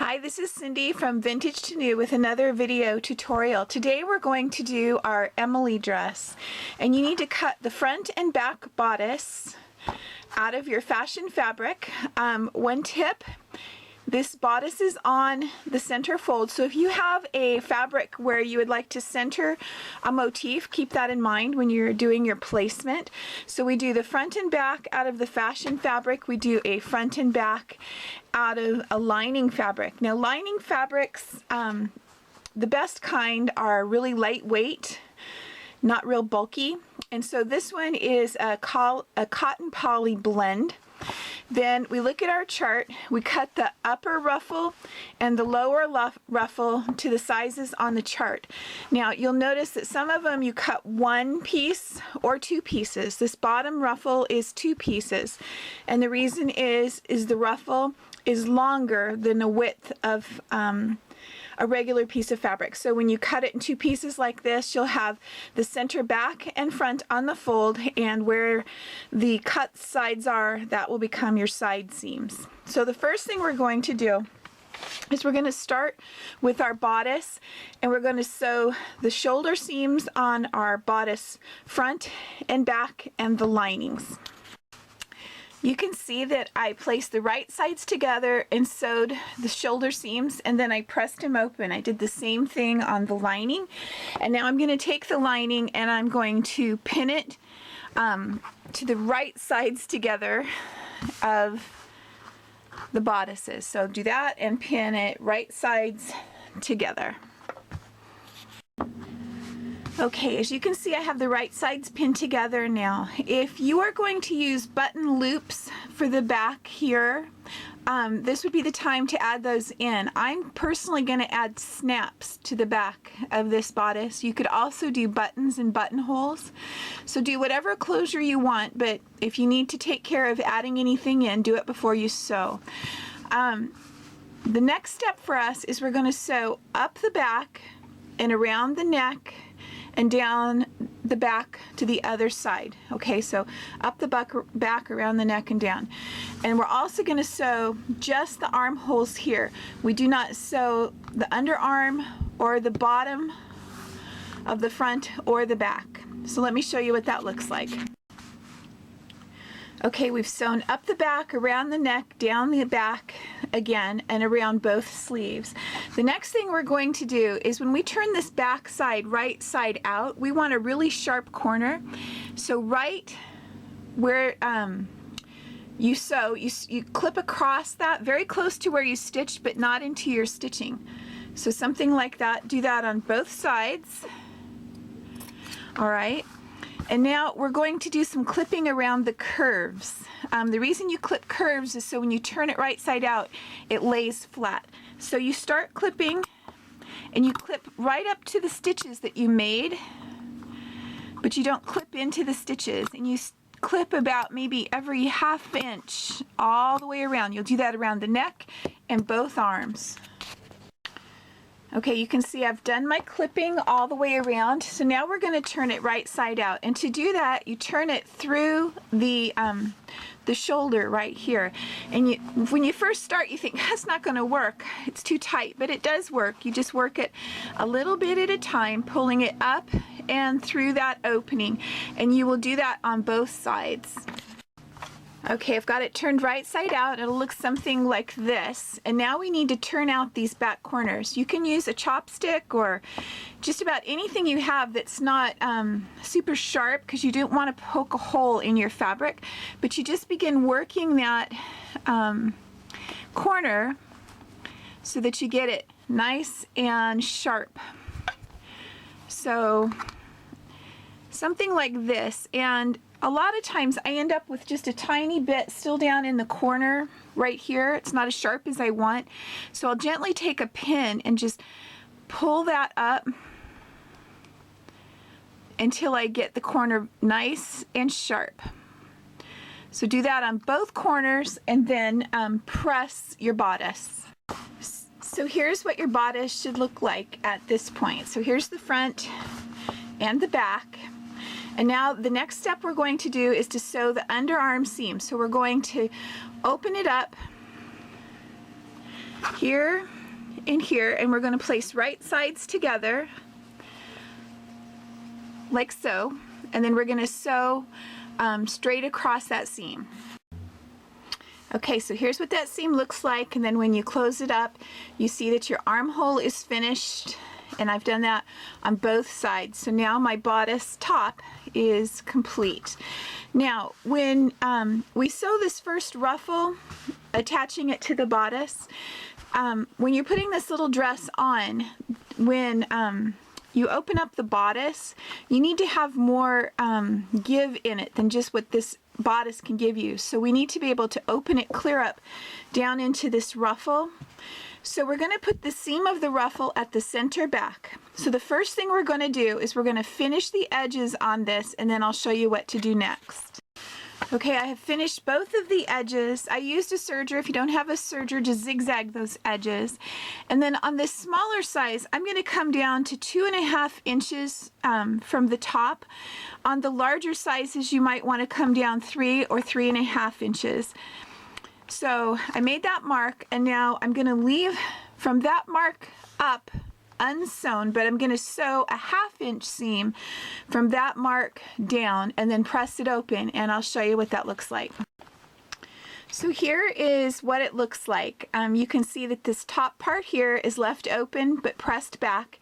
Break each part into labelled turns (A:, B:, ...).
A: Hi, this is Cindy from VintageToNew with another video tutorial. Today we're going to do our Emily dress, and you need to cut the front and back bodice out of your fashion fabric. One tip, this bodice is on the center fold, so if you have a fabric where you would like to center a motif, keep that in mind when you're doing your placement. So we do the front and back out of the fashion fabric. We do a front and back out of a lining fabric. Now lining fabrics, the best kind are really lightweight, not real bulky, and so this one is a cotton poly blend. Then we look at our chart, we cut the upper ruffle and the lower ruffle to the sizes on the chart. Now you'll notice that some of them you cut one piece or two pieces. This bottom ruffle is two pieces, and the reason is the ruffle is longer than the width of a regular piece of fabric. So when you cut it in two pieces like this, you'll have the center back and front on the fold, and where the cut sides are, that will become your side seams. So the first thing we're going to do is we're going to start with our bodice, and we're going to sew the shoulder seams on our bodice front and back and the linings. You can see that I placed the right sides together and sewed the shoulder seams, and then I pressed them open. I did the same thing on the lining, and now I'm going to take the lining and I'm going to pin it to the right sides together of the bodices. So do that and pin it right sides together. Okay, as you can see, I have the right sides pinned together now. If you are going to use button loops for the back here, this would be the time to add those in. I'm personally going to add snaps to the back of this bodice. You could also do buttons and buttonholes. So do whatever closure you want, but if you need to take care of adding anything in, do it before you sew. The next step for us is we're going to sew up the back and around the neck and down the back to the other side. Okay, so up the back, around the neck, and down. And we're also going to sew just the armholes here. We do not sew the underarm or the bottom of the front or the back. So let me show you what that looks like. Okay, we've sewn up the back, around the neck, down the back again, and around both sleeves. The next thing we're going to do is when we turn this back side, right side out, we want a really sharp corner. So right where you sew, you clip across that, very close to where you stitched, but not into your stitching. So something like that, do that on both sides. All right. And now we're going to do some clipping around the curves. The reason you clip curves is so when you turn it right side out, it lays flat. So you start clipping, and you clip right up to the stitches that you made, but you don't clip into the stitches, and you clip about maybe every ½ inch all the way around. You'll do that around the neck and both arms. Okay, you can see I've done my clipping all the way around. So now we're going to turn it right side out. And to do that, you turn it through the shoulder right here. And when you first start, you think, that's not going to work. It's too tight, but it does work. You just work it a little bit at a time, pulling it up and through that opening. And you will do that on both sides. Okay, I've got it turned right side out. It'll look something like this. And now we need to turn out these back corners. You can use a chopstick or just about anything you have that's not super sharp, because you don't want to poke a hole in your fabric, but you just begin working that corner so that you get it nice and sharp. So something like this, and a lot of times I end up with just a tiny bit still down in the corner right here. It's not as sharp as I want. So I'll gently take a pin and just pull that up until I get the corner nice and sharp. So do that on both corners, and then press your bodice. So here's what your bodice should look like at this point. So here's the front and the back. And now the next step we're going to do is to sew the underarm seam. So we're going to open it up here in here, and we're going to place right sides together like so, and then we're going to sew straight across that seam. Okay, so here's what that seam looks like, and then when you close it up, you see that your armhole is finished, and I've done that on both sides. So now my bodice top is complete. Now, when we sew this first ruffle, attaching it to the bodice, when you're putting this little dress on, when you open up the bodice, you need to have more give in it than just what this bodice can give you. So we need to be able to open it clear up down into this ruffle. So we're going to put the seam of the ruffle at the center back. So the first thing we're going to do is we're going to finish the edges on this, and then I'll show you what to do next. Okay, I have finished both of the edges. I used a serger. If you don't have a serger, just zigzag those edges. And then on this smaller size, I'm going to come down to 2.5 inches from the top. On the larger sizes, you might want to come down 3 or 3.5 inches. So I made that mark, and now I'm going to leave from that mark up unsewn, but I'm going to sew a 1/2 inch seam from that mark down and then press it open, and I'll show you what that looks like. So here is what it looks like. You can see that this top part here is left open but pressed back,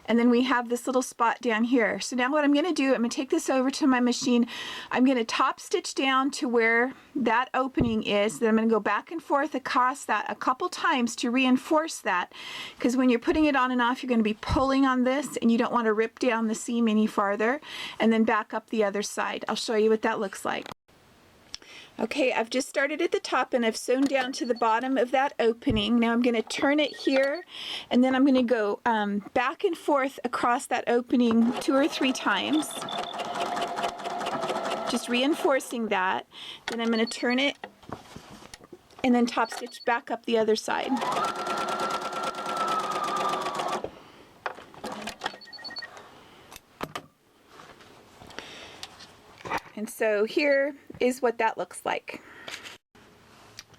A: and then we have this little spot down here. So now what I'm going to do, I'm going to take this over to my machine. I'm going to top stitch down to where that opening is. Then I'm going to go back and forth across that a couple times to reinforce that, because when you're putting it on and off, you're going to be pulling on this, and you don't want to rip down the seam any farther, and then back up the other side. I'll show you what that looks like. Okay, I've just started at the top, and I've sewn down to the bottom of that opening. Now I'm going to turn it here, and then I'm going to go back and forth across that opening 2 or 3 times, just reinforcing that. Then I'm going to turn it and then top stitch back up the other side. And so here is what that looks like.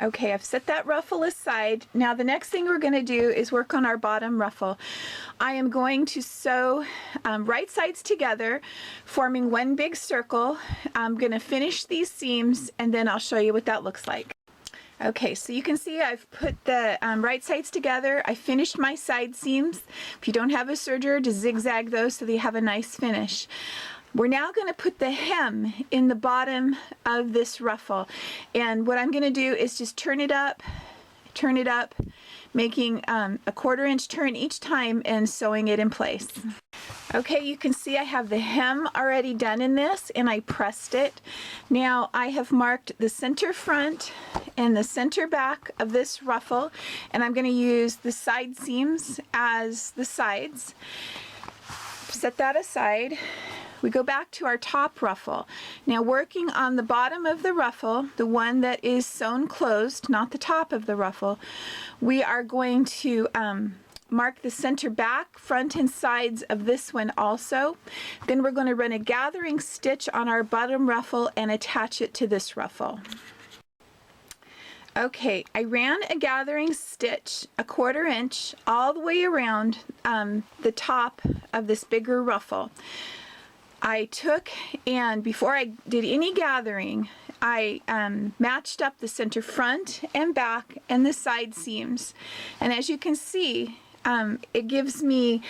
A: Okay, I've set that ruffle aside. Now the next thing we're going to do is work on our bottom ruffle. I am going to sew right sides together, forming one big circle. I'm going to finish these seams, and then I'll show you what that looks like. Okay, so you can see I've put the right sides together. I finished my side seams. If you don't have a serger, just zigzag those so they have a nice finish. We're now going to put the hem in the bottom of this ruffle, and what I'm going to do is just turn it up, making a 1/4 inch turn each time and sewing it in place. Okay, you can see I have the hem already done in this, and I pressed it. Now I have marked the center front and the center back of this ruffle, and I'm going to use the side seams as the sides. Set that aside. We go back to our top ruffle. Now working on the bottom of the ruffle, the one that is sewn closed, not the top of the ruffle, we are going to mark the center back, front, and sides of this one also. Then we're going to run a gathering stitch on our bottom ruffle and attach it to this ruffle. Okay, I ran a gathering stitch, a 1/4 inch, all the way around the top of this bigger ruffle. I took, and before I did any gathering, I matched up the center front and back and the side seams. And as you can see, it gives me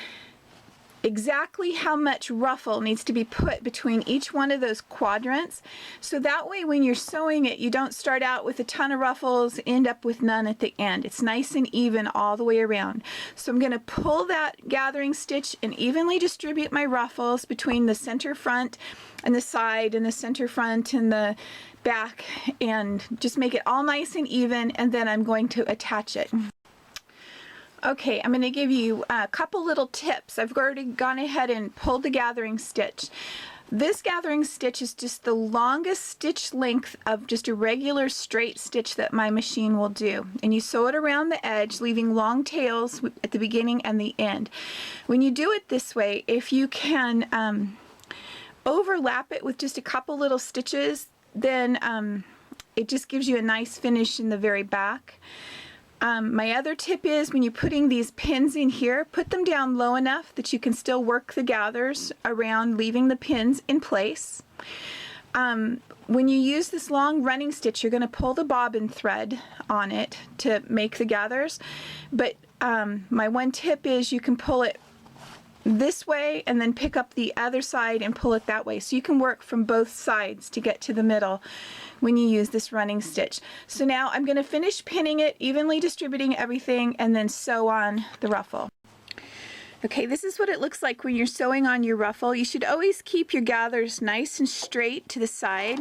A: exactly how much ruffle needs to be put between each one of those quadrants. So that way when you're sewing it, you don't start out with a ton of ruffles, end up with none at the end. It's nice and even all the way around. So I'm going to pull that gathering stitch and evenly distribute my ruffles between the center front and the side and the center front and the back, and just make it all nice and even, and then I'm going to attach it. Okay, I'm going to give you a couple little tips. I've already gone ahead and pulled the gathering stitch. This gathering stitch is just the longest stitch length of just a regular straight stitch that my machine will do. And you sew it around the edge, leaving long tails at the beginning and the end. When you do it this way, if you can overlap it with just a couple little stitches, then it just gives you a nice finish in the very back. My other tip is when you're putting these pins in here, put them down low enough that you can still work the gathers around, leaving the pins in place. When you use this long running stitch, you're going to pull the bobbin thread on it to make the gathers. But my one tip is you can pull it this way and then pick up the other side and pull it that way. So you can work from both sides to get to the middle when you use this running stitch. So now I'm going to finish pinning it, evenly distributing everything, and then sew on the ruffle. Okay, this is what it looks like when you're sewing on your ruffle. You should always keep your gathers nice and straight to the side.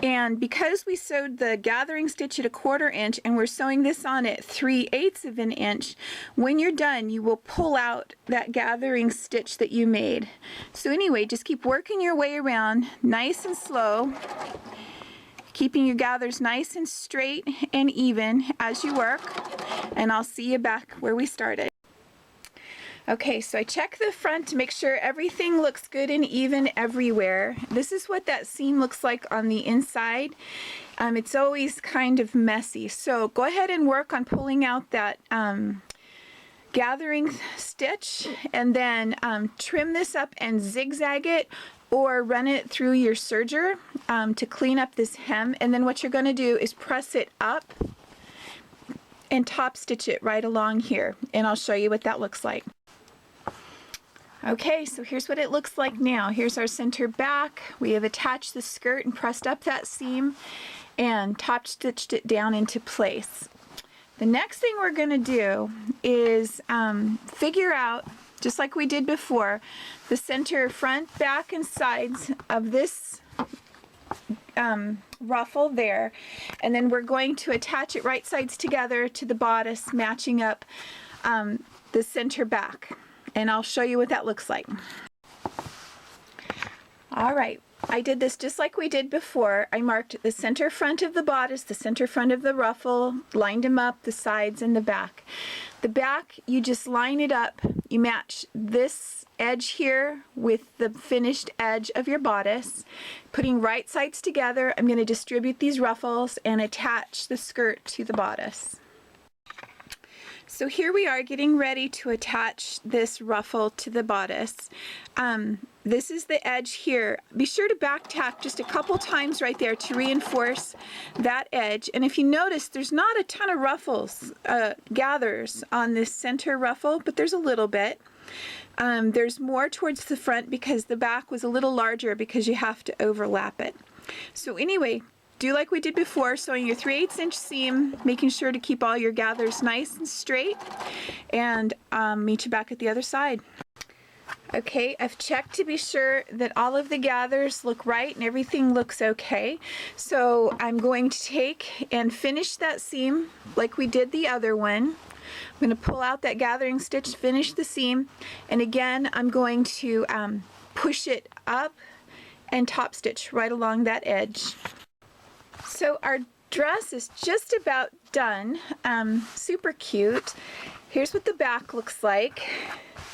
A: And because we sewed the gathering stitch at 1/4 inch and we're sewing this on at 3/8 of an inch, when you're done you will pull out that gathering stitch that you made. So anyway, just keep working your way around nice and slow, keeping your gathers nice and straight and even as you work, and I'll see you back where we started. Okay, so I check the front to make sure everything looks good and even everywhere. This is what that seam looks like on the inside. It's always kind of messy, so go ahead and work on pulling out that gathering stitch, and then trim this up and zigzag it or run it through your serger to clean up this hem. And then what you're going to do is press it up and top stitch it right along here, and I'll show you what that looks like. Okay, so here's what it looks like now. Here's our center back. We have attached the skirt and pressed up that seam and top stitched it down into place. The next thing we're going to do is figure out, just like we did before, the center front, back, and sides of this ruffle there, and then we're going to attach it right sides together to the bodice, matching up the center back. And I'll show you what that looks like. Alright, I did this just like we did before. I marked the center front of the bodice, the center front of the ruffle, lined them up, the sides and the back. The back, you just line it up. You match this edge here with the finished edge of your bodice. Putting right sides together, I'm going to distribute these ruffles and attach the skirt to the bodice. So here we are getting ready to attach this ruffle to the bodice. This is the edge here. Be sure to back tack just a couple times right there to reinforce that edge. And if you notice, there's not a ton of ruffles, gathers on this center ruffle, but there's a little bit. There's more towards the front because the back was a little larger because you have to overlap it. So anyway, do like we did before, sewing your 3/8 inch seam, making sure to keep all your gathers nice and straight, and meet you back at the other side. Okay, I've checked to be sure that all of the gathers look right and everything looks okay. So I'm going to take and finish that seam like we did the other one. I'm going to pull out that gathering stitch, finish the seam, and again I'm going to push it up and top stitch right along that edge. So our dress is just about done. Super cute. Here's what the back looks like.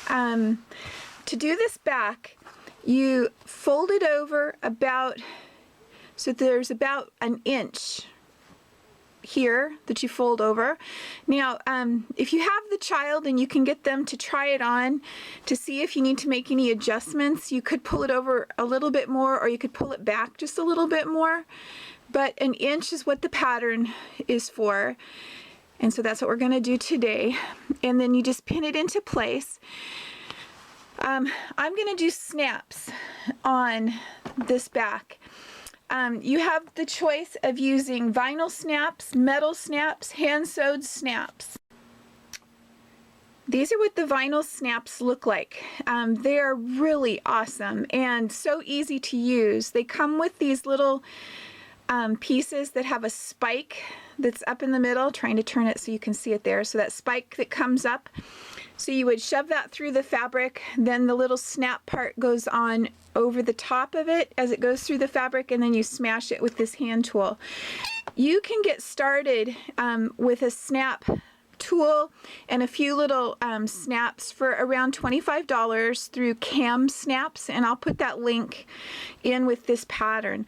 A: To do this back, you fold it over about, so there's about an inch here that you fold over. Now, if you have the child and you can get them to try it on to see if you need to make any adjustments, you could pull it over a little bit more, or you could pull it back just a little bit more. But an inch is what the pattern is for, and so that's what we're going to do today. And then you just pin it into place. I'm going to do snaps on this back. You have the choice of using vinyl snaps, metal snaps, hand-sewed snaps. These are what the vinyl snaps look like. They are really awesome and so easy to use. They come with these little pieces that have a spike that's up in the middle, trying to turn it so you can see it there. So that spike that comes up, so you would shove that through the fabric, then the little snap part goes on over the top of it as it goes through the fabric, and then you smash it with this hand tool. You can get started with a snap tool and a few little snaps for around $25 through Cam Snaps, and I'll put that link in with this pattern.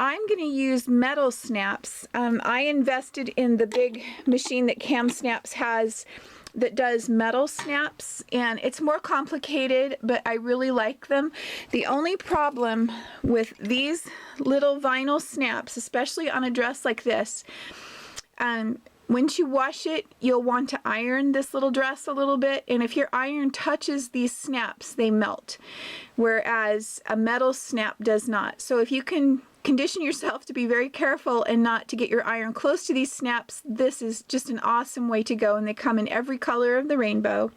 A: I'm going to use metal snaps. I invested in the big machine that Cam Snaps has that does metal snaps, and it's more complicated, but I really like them. The only problem with these little vinyl snaps, especially on a dress like this, once you wash it, you'll want to iron this little dress a little bit, and if your iron touches these snaps, they melt, whereas a metal snap does not. So if you can condition yourself to be very careful and not to get your iron close to these snaps, this is just an awesome way to go, and they come in every color of the rainbow.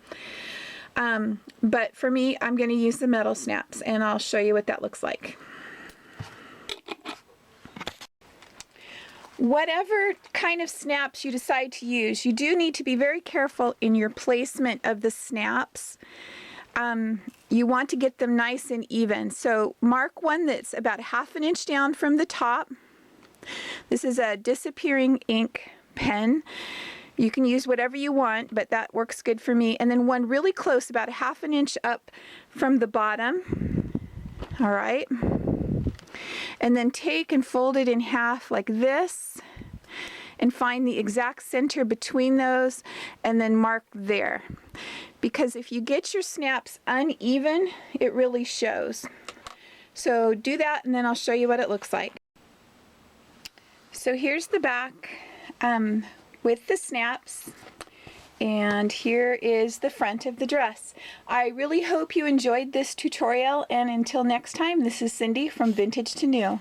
A: But for me, I'm going to use the metal snaps, and I'll show you what that looks like. Whatever kind of snaps you decide to use, you do need to be very careful in your placement of the snaps. You want to get them nice and even. So mark one that's about 1/2 inch down from the top. This is a disappearing ink pen. You can use whatever you want, but that works good for me. And then one really close, about 1/2 inch up from the bottom. All right. And then take and fold it in half like this, and find the exact center between those, and then mark there. Because if you get your snaps uneven, it really shows. So do that, and then I'll show you what it looks like. So here's the back with the snaps, and here is the front of the dress. I really hope you enjoyed this tutorial, and until next time, this is Cindy from Vintage to New.